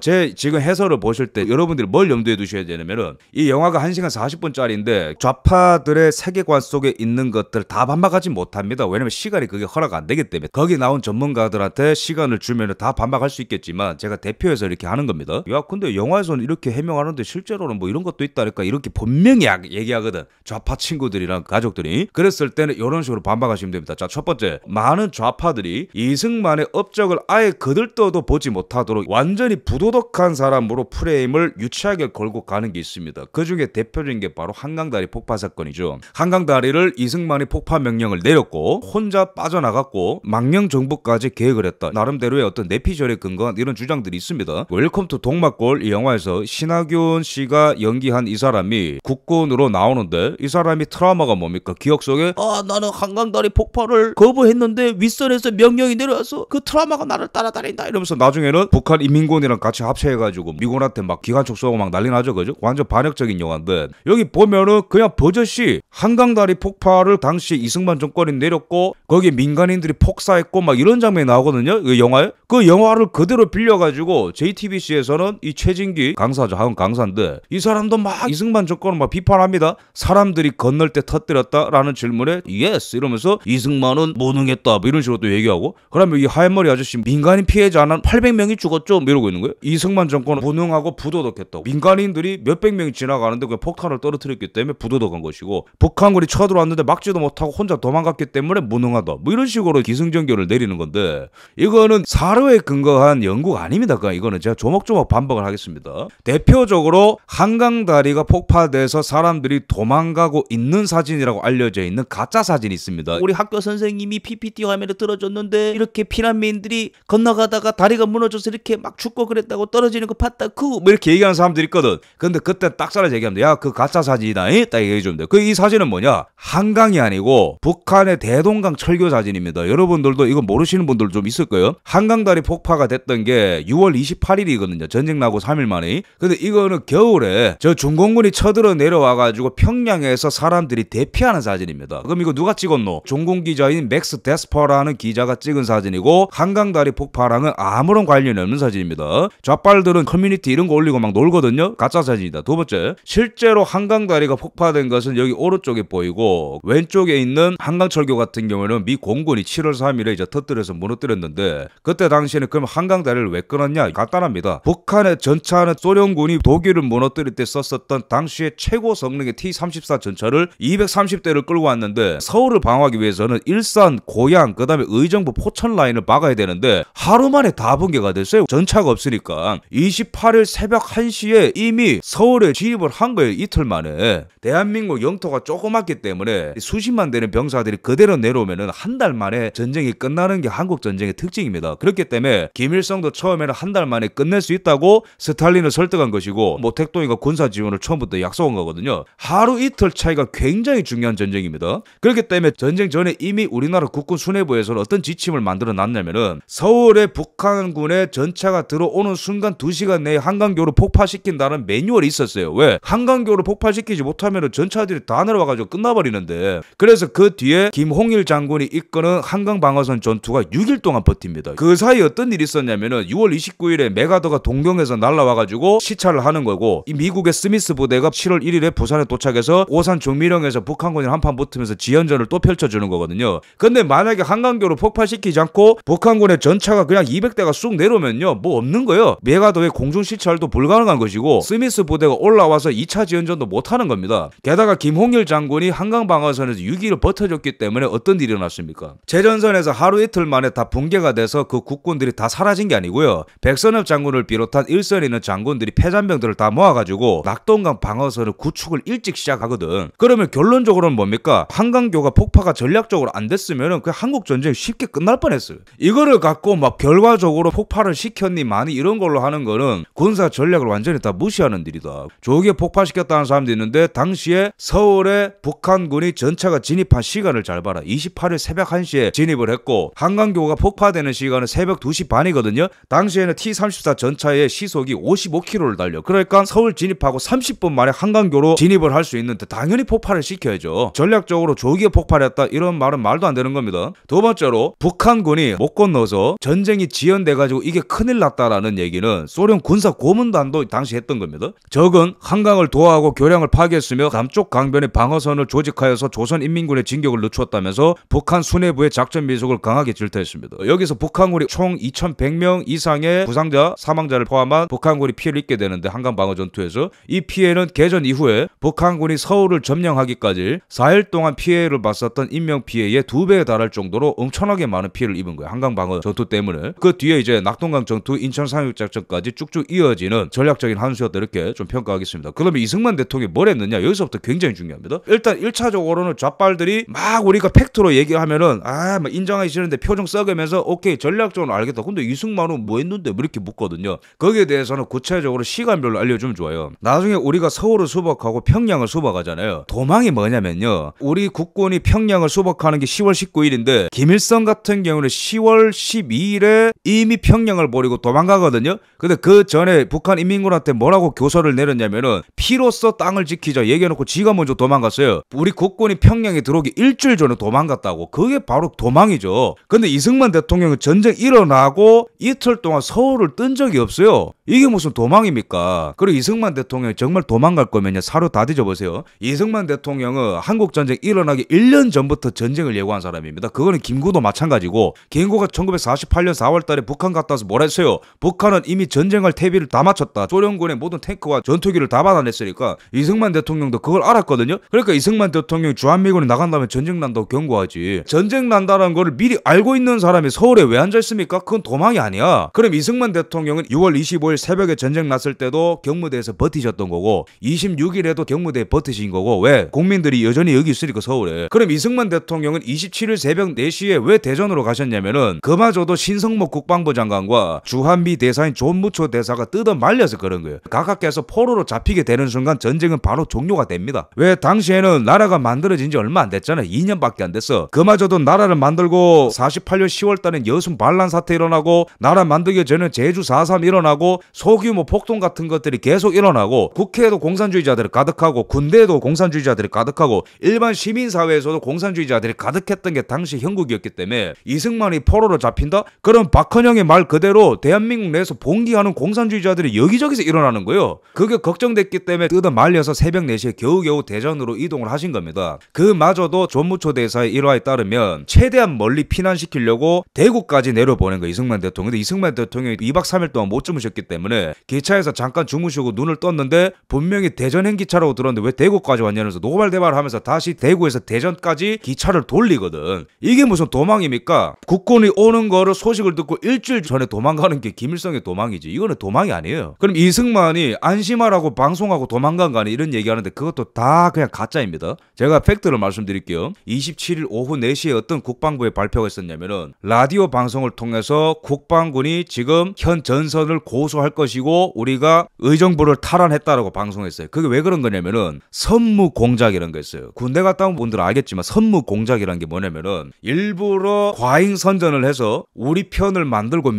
제 지금 해설을 보실 때 여러분들이 뭘 염두에 두셔야 되냐면은 이 영화가 1시간 40분짜리인데 좌파들의 세계관 속에 있는 것들 다 반박하지 못합니다. 왜냐면 시간이 그게 허락 안 되기 때문에. 거기 나온 전문가들한테 시간을 주면은 다 반박할 수 있겠지만 제가 대표해서 이렇게 하는 겁니다. 야 근데 영화에서는 이렇게 해명하는데 실제로는 뭐 이런 것도 있다니까 이렇게 분명히 얘기하거든. 좌파 친구들이랑 가족들이. 그랬을 때는 이런 식으로 반박하시면 됩니다. 자, 첫 번째, 많은 좌파들이 이승만의 업적을 아예 거들떠도 보지 못하도록 완전히 부도덕한 사람으로 프레임을 유치하게 걸고 가는 게 있습니다. 그 중에 대표적인 게 바로 한강다리 폭파 사건이죠. 한강다리를 이승만이 폭파 명령을 내렸고 혼자 빠져나갔고 망명 정부까지 계획을 했다. 나름대로의 어떤 내피셜에 근거한 이런 주장들이 있습니다. 웰컴 투 동막골 이 영화에서 신하균 씨가 연기한 이 사람이 국군으로 나오는데 이 사람이 트라우마가 뭡니까? 기억 속에 나는 한강다리 폭파를 거부했는데 윗선에서 명령이 내려와서 그 트라우마가 나를 따라다닌다 이러면서 나중에는 북한 인민군이랑 같이 합체해가지고 미군한테 막 기관총 쏘고 막 난리 나죠. 그죠? 완전 반역적인 영화인데 여기 보면은 그냥 버젓이 한강다리 폭파를 당시 이승만 정권이 내렸고 거기에 민간인들이 폭사했고 막 이런 장면이 나오거든요. 그 영화에. 그 영화를 그대로 빌려가지고 JTBC에서는 이 최진기 강사죠. 하은 강사인데 이 사람도 막 이승만 정권을 막 비판합니다. 사람들이 건널 때 터뜨렸다라는 질문에 예스 이러면서 이승만은 무능했다 뭐 이런 식으로 또 얘기하고 그러면 이 하얀머리 아저씨 민간인 피해자 한 800명이 죽었죠? 뭐 이러고 있는 거예요. 이승만 정권은 무능하고 부도덕했다고. 민간인들이 몇백 명이 지나가는데 그 폭탄을 떨어뜨렸기 때문에 부도덕한 것이고 북한군이 쳐들어왔는데 막지도 못하고 혼자 도망갔기 때문에 무능하다. 뭐 이런 식으로 기승전결을 내리는 건데 이거는 사료에 근거한 연구가 아닙니다. 이거는 제가 조목조목 반박을 하겠습니다. 대표적으로 한강다리가 폭파돼서 사람들이 도망가고 있는 사진이라고 알려져 있는 가짜 사진이 있습니다. 우리 학교 선생님이 PPT 화면에 들어줬는데 이렇게 피난민들이 건너가다가 다리가 무너져서 이렇게 막 죽고 그랬다고 떨어지는 거 봤다 뭐 이렇게 얘기하는 사람들이 있거든. 근데 그때 딱 잘라 얘기합니다. 야 그 가짜 사진이다 딱 얘기해 주면 돼. 이 사진은 뭐냐? 한강이 아니고 북한의 대동강 철교 사진입니다. 여러분들도 이거 모르시는 분들 좀 있을 거예요. 한강다리 폭파가 됐던 게 6월 28일이거든요. 전쟁 나고 3일 만에. 근데 이거는 겨울에 저 중공군이 쳐들어 내려와가지고 평양에서 사람들이 대피하는 사진입니다. 그럼 이거 누가 찍었노? 중공 기자인 맥스 데스퍼라는 기자가 찍은 사진이고 한강다리 폭파랑은 아무런 관련이 없는 사진입니다. 좌빨들은 커뮤니티 이런 거 올리고 막 놀거든요. 가짜 사진이다. 두 번째, 실제로 한강다리가 폭파된 것은 여기 오른쪽에 보이고 왼쪽에 있는 한강철교 같은 경우에는 미 공군이 7월 3일에 이제 터뜨려서 무너뜨렸는데 그때 당시에는 그럼 한강다리를 왜 끊었냐? 간단합니다. 북한의 전차는 소련군이 독일을 무너뜨릴 때 썼었던 당시의 최고 성능의 T-34 전차를 230대를 끌고 왔는데 서울을 방어하기 위해서는 일산, 고양, 그 다음에 의정부, 포천 라인을 막아야 되는데 하루 만에 다 붕괴가 됐어요. 전차가 없으니까. 28일 새벽 1시에 이미 서울에 진입을 한 거예요. 이틀 만에. 대한민국 영토가 조그맣기 때문에 수십만 되는 병사들이 그대로 내려오면은 한 달 만에 전쟁이 끝나는 게 한국 전쟁의 특징입니다. 그렇기 때문에 김일성도 처음에는 한 달 만에 끝낼 수 있다고 스탈린을 설득한 것이고 모택동이가 군사 지원을 처음부터 약속한 거거든요. 하루 이틀 차이가 굉장히 중요한 전쟁입니다. 그렇기 때문에 전쟁 전에 이미 우리나라 국군 수뇌부에서는 어떤 지침을 만들어 놨냐면은 서울에 북한군의 전차가 들어오는 순간 2시간 내에 한강교를 폭파시킨다는 매뉴얼이 있었어요. 왜? 한강교를 폭파시키지 못하면 전차들이 다 내려와가지고 끝나버리는데 그래서 그 뒤에 김홍일 장군이 이끄는 한강방어선 전투가 6일 동안 버팁니다. 그 사이 어떤 일이 있었냐면은 6월 29일에 메가더가 동경에서 날라와가지고 시찰을 하는 거고 이 미국의 스미스 부대가 7월 1일에 부산에 도착해서 오산 종미령에서 북한군이 한판 붙으면서 지연전을 또 펼쳐주는 거거든요. 근데 만약에 한강교를 폭파시키지 않고 북한군의 전차가 그냥 200대가 쑥 내려오면요 뭐 없는 거예요. 메가더의 공중 시찰도 불가능한 것이고 스미스 부대가 올라와서 2차 지연전도 못하는 겁니다. 게다가 김홍일 장군이 한강방어선에서 6일을 버텨줬기 때문에 어떤 일이 일어났습니까? 제전선에서 하루 이틀 만에 다 붕괴가 돼서 그 국군들이 다 사라진 게 아니고요. 백선엽 장군을 비롯한 일선에 있는 장군들이 패잔병들을 다 모아가지고 낙동강 방어선을 구축을 일찍 시작하거든. 그러면 결론적으로는 뭡니까? 한강교가 폭파가 전략적으로 안 됐으면 그 한국 전쟁이 쉽게 끝날 뻔했어요. 이거를 갖고 막 결과적으로 폭파를 시켰니 많이 이런 걸로 하는 거는 군사 전략을 완전히 다 무시하는 일이다. 조기에 폭파시켰다는 사람도 있는데 당시에 서울에 북한군이 전차가 진입한 시간을 잘 봐라. 28일 새벽 1시에 진입을 했고 한강교가 폭파되는 시간은 새벽 2시 반이거든요. 당시에는 T-34 전차의 시속이 55km를 달려. 그러니까 서울 진입하고 30분 만에 한강교로 진입을 할 수 있는데 당연히 폭발을 시켜야죠. 전략적으로 조기에 폭발했다 이런 말은 말도 안 되는 겁니다. 두 번째로 북한군이 못 건너서 전쟁이 지연돼가지고 이게 큰일 났다라는 얘기 얘기는 소련 군사 고문단도 당시 했던 겁니다. 적은 한강을 도하하고 교량을 파괴했으며 남쪽 강변에 방어선을 조직하여서 조선인민군의 진격을 늦추었다면서 북한 수뇌부의 작전 미숙을 강하게 질타했습니다. 여기서 북한군이 총 2100명 이상의 부상자, 사망자를 포함한 북한군이 피해를 입게 되는데 한강 방어 전투에서 이 피해는 개전 이후에 북한군이 서울을 점령하기까지 4일 동안 피해를 봤었던 인명피해의 2배에 달할 정도로 엄청나게 많은 피해를 입은 거예요. 한강 방어 전투 때문에. 그 뒤에 이제 낙동강 전투, 인천 상륙작전까지 쭉쭉 이어지는 전략적인 한 수였다 이렇게 좀 평가하겠습니다. 그러면 이승만 대통령이 뭘 했느냐? 여기서부터 굉장히 중요합니다. 일단 1차적으로는 좌빨들이 막 우리가 팩트로 얘기하면은 막 인정하기 싫은데 표정 썩으면서 오케이 전략적으로 알겠다. 근데 이승만은 뭐 했는데 뭐 이렇게 묻거든요. 거기에 대해서는 구체적으로 시간별로 알려주면 좋아요. 나중에 우리가 서울을 수복하고 평양을 수복하잖아요. 도망이 뭐냐면요. 우리 국군이 평양을 수복하는 게 10월 19일인데 김일성 같은 경우는 10월 12일에 이미 평양을 버리고 도망가거든요. 근데 그 전에 북한 인민군한테 뭐라고 교서를 내렸냐면은 피로써 땅을 지키자 얘기해놓고 지가 먼저 도망갔어요. 우리 국군이 평양에 들어오기 일주일 전에 도망갔다고. 그게 바로 도망이죠. 근데 이승만 대통령은 전쟁 일어나고 이틀 동안 서울을 뜬 적이 없어요. 이게 무슨 도망입니까? 그리고 이승만 대통령이 정말 도망갈 거면요 사료 다 뒤져보세요. 이승만 대통령은 한국전쟁 일어나기 1년 전부터 전쟁을 예고한 사람입니다. 그거는 김구도 마찬가지고, 김구가 1948년 4월 달에 북한 갔다 와서 뭐라 했어요? 북한은 이미 전쟁할 태비를 다 마쳤다. 소련군의 모든 탱크와 전투기를 다 받아냈으니까 이승만 대통령도 그걸 알았거든요. 그러니까 이승만 대통령이 주한미군이 나간 다음에 전쟁 난다고 경고하지. 전쟁 난다는 거를 미리 알고 있는 사람이 서울에 왜 앉아있습니까? 그건 도망이 아니야. 그럼 이승만 대통령은 6월 25일 새벽에 전쟁 났을 때도 경무대에서 버티셨던 거고 26일에도 경무대에 버티신 거고, 왜? 국민들이 여전히 여기 있으니까 서울에. 그럼 이승만 대통령은 27일 새벽 4시에 왜 대전으로 가셨냐면은 그마저도 신성목 국방부 장관과 주한미 대사인 존무초 대사가 뜯어 말려서 그런 거예요. 각하께서 포로로 잡히게 되는 순간 전쟁은 바로 종료가 됩니다. 왜? 당시에는 나라가 만들어진 지 얼마 안 됐잖아요. 2년밖에 안 됐어. 그마저도 나라를 만들고 48년 10월 달엔 여순 반란 사태 일어나고, 나라 만들기 전에 제주 4.3 일어나고, 소규모 폭동 같은 것들이 계속 일어나고, 국회에도 공산주의자들이 가득하고, 군대에도 공산주의자들이 가득하고, 일반 시민사회에서도 공산주의자들이 가득했던 게 당시 형국이었기 때문에 이승만이 포로로 잡힌다? 그럼 박헌영의 말 그대로 대한민국 내에서 봉기하는 공산주의자들이 여기저기서 일어나는 거예요. 그게 걱정됐기 때문에 뜯어 말려서 새벽 4시에 겨우겨우 대전으로 이동을 하신 겁니다. 그마저도 존무초 대사의 일화에 따르면 최대한 멀리 피난시키려고 대구까지 내려보낸 거예요, 이승만 대통령. 근데 이승만 대통령이 2박 3일 동안 못 주무셨기 때문에 기차에서 잠깐 주무시고 눈을 떴는데 분명히 대전 행기차라고 들었는데 왜 대구까지 왔냐면서 노발대발 하면서 다시 대구에서 대전까지 기차를 돌리거든. 이게 무슨 도망입니까? 국군이 오는 거를 소식을 듣고 일주일 전에 도망가는 게 김일성의 도망이지. 이거는 도망이 아니에요. 그럼 이승만이 안심하라고 방송하고 도망간 거 아니 이런 얘기하는데 그것도 다 그냥 가짜입니다. 제가 팩트를 말씀드릴게요. 27일 오후 4시에 어떤 국방부의 발표가 있었냐면은 라디오 방송을 통해서 국방군이 지금 현 전선을 고수할 것이고 우리가 의정부를 탈환했다라고 방송했어요. 그게 왜 그런 거냐면은 선무공작이라는 거 있어요. 군대 갔다 온 분들은 알겠지만 선무공작이라는 게 뭐냐면은 일부러 과잉 선전을 해서 우리 편을 만들고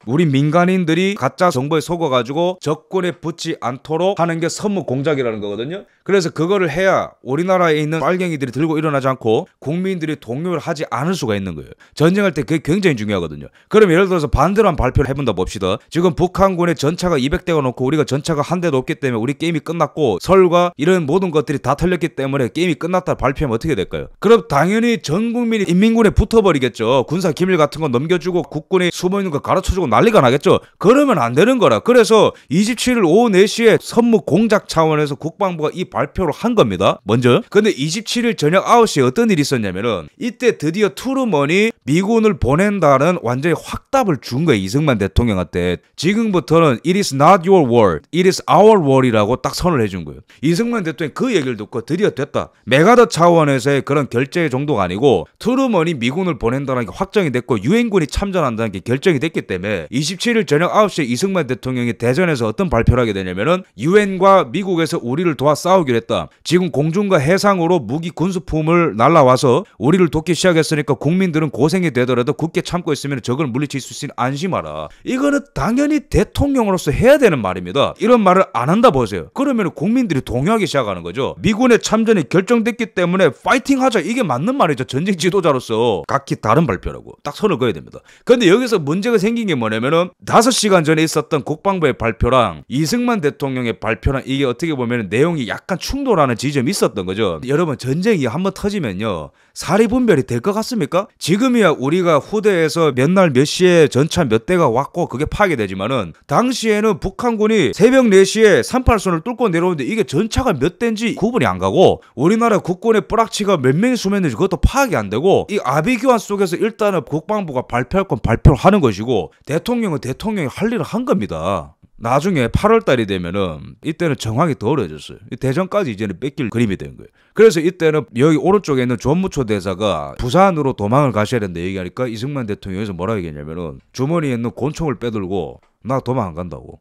우리 민간인들이 가짜 정보에 속아가지고 적군에 붙지 않도록 하는 게 선무공작이라는 거거든요. 그래서 그거를 해야 우리나라에 있는 빨갱이들이 들고 일어나지 않고 국민들이 동요를 하지 않을 수가 있는 거예요. 전쟁할 때 그게 굉장히 중요하거든요. 그럼 예를 들어서 반대로 한 발표를 해본다 봅시다. 지금 북한군의 전차가 200대가 놓고 우리가 전차가 한 대도 없기 때문에 우리 게임이 끝났고 설과 이런 모든 것들이 다 털렸기 때문에 게임이 끝났다 발표하면 어떻게 될까요? 그럼 당연히 전 국민이 인민군에 붙어버리겠죠. 군사 기밀 같은 거 넘겨주고 국군이 숨어있는 거 가르쳐주고 난리가 나겠죠. 그러면 안 되는 거라. 그래서 27일 오후 4시에 선무공작 차원에서 국방부가 이 발표를 한 겁니다. 먼저. 근데 27일 저녁 9시에 어떤 일이 있었냐면은 이때 드디어 트루먼이 미군을 보낸다는 완전히 확답을 준 거예요. 이승만 대통령한테. 지금부터는 It is not your war, it is our war이라고 딱 선을 해준 거예요. 이승만 대통령이 그 얘기를 듣고 드디어 됐다. 메가더 차원에서의 그런 결제 정도가 아니고 트루먼이 미군을 보낸다는 게 확정이 됐고 유엔군이 참전한다는 게 결정이 됐기 때문에 27일 저녁 9시에 이승만 대통령이 대전에서 어떤 발표를 하게 되냐면은 유엔과 미국에서 우리를 도와 싸우기로 했다. 지금 공중과 해상으로 무기 군수품을 날라와서 우리를 돕기 시작했으니까 국민들은 고생이 되더라도 굳게 참고 있으면 적을 물리칠 수 있으니 안심하라. 이거는 당연히 대통령으로서 해야 되는 말입니다. 이런 말을 안 한다 보세요. 그러면 국민들이 동요하기 시작하는 거죠. 미군의 참전이 결정됐기 때문에 파이팅 하자, 이게 맞는 말이죠. 전쟁 지도자로서 각기 다른 발표라고 딱 선을 그어야 됩니다. 근데 여기서 문제가 생긴 게 뭐냐면은 5시간 전에 있었던 국방부의 발표랑 이승만 대통령의 발표랑 이게 어떻게 보면 내용이 약간 충돌하는 지점이 있었던 거죠. 여러분, 전쟁이 한번 터지면요, 사리 분별이 될 것 같습니까? 지금이야 우리가 후대에서 몇 날 몇 시에 전차 몇 대가 왔고 그게 파괴되지만은 당시에는 북한군이 새벽 4시에 38선을 뚫고 내려오는데 이게 전차가 몇 대인지 구분이 안 가고 우리나라 국군의 뿌락치가 몇 명이 수면는지 그것도 파악이 안 되고, 이 아비규환 속에서 일단은 국방부가 발표할 건 발표를 하는 것이고 대통령은 대통령이 할 일을 한 겁니다. 나중에 8월달이 되면은 이때는 정황이 더 어려졌어요. 대전까지 이제는 뺏길 그림이 된 거예요. 그래서 이때는 여기 오른쪽에 있는 존무초 대사가 부산으로 도망을 가셔야 된다 얘기하니까 이승만 대통령에서 뭐라고 얘기했냐면은 주머니에 있는 권총을 빼들고 나 도망 안 간다고.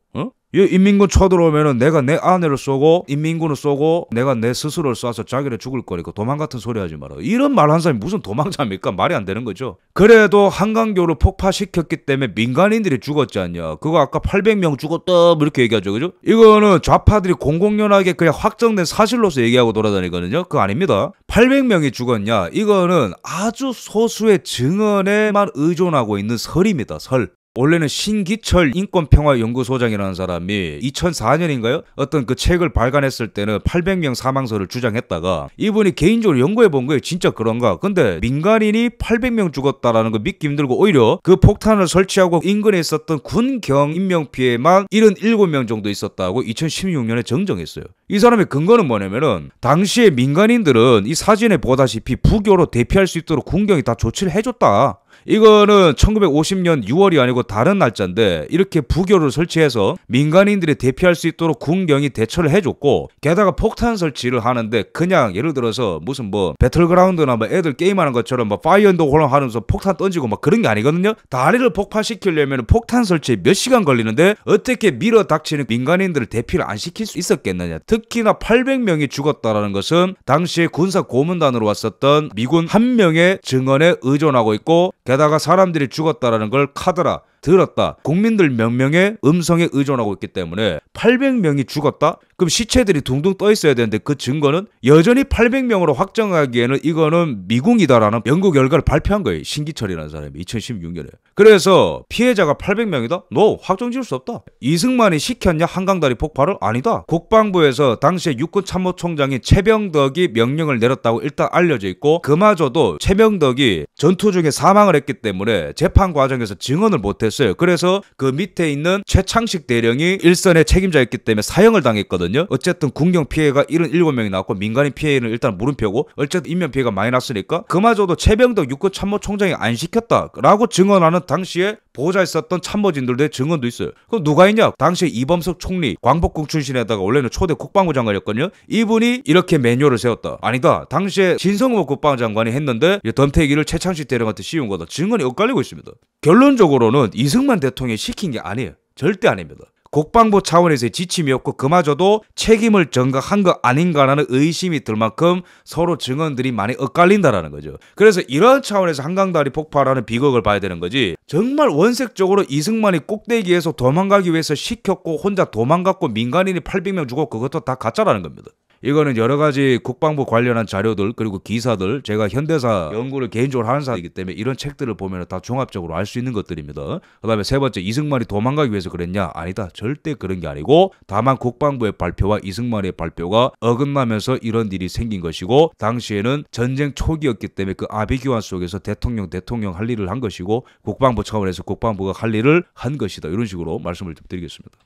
이 인민군 쳐들어오면은 내가 내 아내를 쏘고 인민군을 쏘고 내가 내 스스로를 쏴서 자기를 죽을 거니까 도망 같은 소리 하지 마라. 이런 말 한 사람이 무슨 도망자입니까? 말이 안 되는 거죠. 그래도 한강교를 폭파시켰기 때문에 민간인들이 죽었지 않냐. 그거 아까 800명 죽었다 뭐 이렇게 얘기하죠. 그죠? 이거는 좌파들이 공공연하게 그냥 확정된 사실로서 얘기하고 돌아다니거든요. 그거 아닙니다. 800명이 죽었냐. 이거는 아주 소수의 증언에만 의존하고 있는 설입니다. 설. 원래는 신기철 인권평화연구소장이라는 사람이 2004년인가요? 어떤 그 책을 발간했을 때는 800명 사망설을 주장했다가 이분이 개인적으로 연구해 본 거예요. 진짜 그런가? 근데 민간인이 800명 죽었다라는 거 믿기 힘들고 오히려 그 폭탄을 설치하고 인근에 있었던 군경 인명피해만 77명 정도 있었다고 2016년에 정정했어요. 이 사람의 근거는 뭐냐면은 당시에 민간인들은 이 사진에 보다시피 부교로 대피할 수 있도록 군경이 다 조치를 해줬다. 이거는 1950년 6월이 아니고 다른 날짜인데 이렇게 부교를 설치해서 민간인들이 대피할 수 있도록 군경이 대처를 해줬고, 게다가 폭탄 설치를 하는데 그냥 예를 들어서 무슨 뭐 배틀그라운드나 뭐 애들 게임하는 것처럼 뭐 파이어 인더 홀 하면서 폭탄 던지고 막 그런 게 아니거든요. 다리를 폭파시키려면 폭탄 설치에 몇 시간 걸리는데 어떻게 밀어 닥치는 민간인들을 대피를 안 시킬 수 있었겠느냐. 특히나 800명이 죽었다라는 것은 당시에 군사 고문단으로 왔었던 미군 한 명의 증언에 의존하고 있고, 게다가 사람들이 죽었다라는 걸 카더라, 들었다, 국민들 몇 명의 음성에 의존하고 있기 때문에 800명이 죽었다? 그럼 시체들이 둥둥 떠 있어야 되는데 그 증거는 여전히 800명으로 확정하기에는 이거는 미궁이다라는 연구 결과를 발표한 거예요. 신기철이라는 사람이 2016년에. 그래서 피해자가 800명이다? 너 확정 지을 수 없다. 이승만이 시켰냐 한강다리 폭발을? 아니다. 국방부에서 당시에 육군참모총장인 최병덕이 명령을 내렸다고 일단 알려져 있고, 그마저도 최병덕이 전투 중에 사망을 했기 때문에 재판 과정에서 증언을 못했어요. 그래서 그 밑에 있는 최창식 대령이 일선의 책임자였기 때문에 사형을 당했거든요. 어쨌든 군경 피해가 77명이 나왔고 민간인 피해는 일단 물음표고, 어쨌든 인명 피해가 많이 났으니까 그마저도 최병덕 육군참모총장이 안 시켰다라고 증언하는 당시에 보호자 있었던 참모진들의 증언도 있어요. 그럼 누가 있냐? 당시에 이범석 총리, 광복궁 출신에다가 원래는 초대 국방부 장관이었거든요. 이분이 이렇게 매뉴얼을 세웠다. 아니다. 당시에 신성호 국방장관이 했는데 덤태기를 최창식 대령한테 씌운 거다. 증언이 엇갈리고 있습니다. 결론적으로는 이승만 대통령이 시킨 게 아니에요. 절대 아닙니다. 국방부 차원에서의 지침이었고 그마저도 책임을 전가한 거 아닌가라는 의심이 들 만큼 서로 증언들이 많이 엇갈린다라는 거죠. 그래서 이런 차원에서 한강다리 폭발하는 비극을 봐야 되는 거지, 정말 원색적으로 이승만이 꼭대기에서 도망가기 위해서 시켰고 혼자 도망갔고 민간인이 800명 죽었고 그것도 다 가짜라는 겁니다. 이거는 여러 가지 국방부 관련한 자료들 그리고 기사들, 제가 현대사 연구를 개인적으로 하는 사람이기 때문에 이런 책들을 보면 다 종합적으로 알 수 있는 것들입니다. 그 다음에 세 번째, 이승만이 도망가기 위해서 그랬냐? 아니다. 절대 그런 게 아니고 다만 국방부의 발표와 이승만의 발표가 어긋나면서 이런 일이 생긴 것이고, 당시에는 전쟁 초기였기 때문에 그 아비규환 속에서 대통령 할 일을 한 것이고 국방부 차원에서 국방부가 할 일을 한 것이다. 이런 식으로 말씀을 좀 드리겠습니다.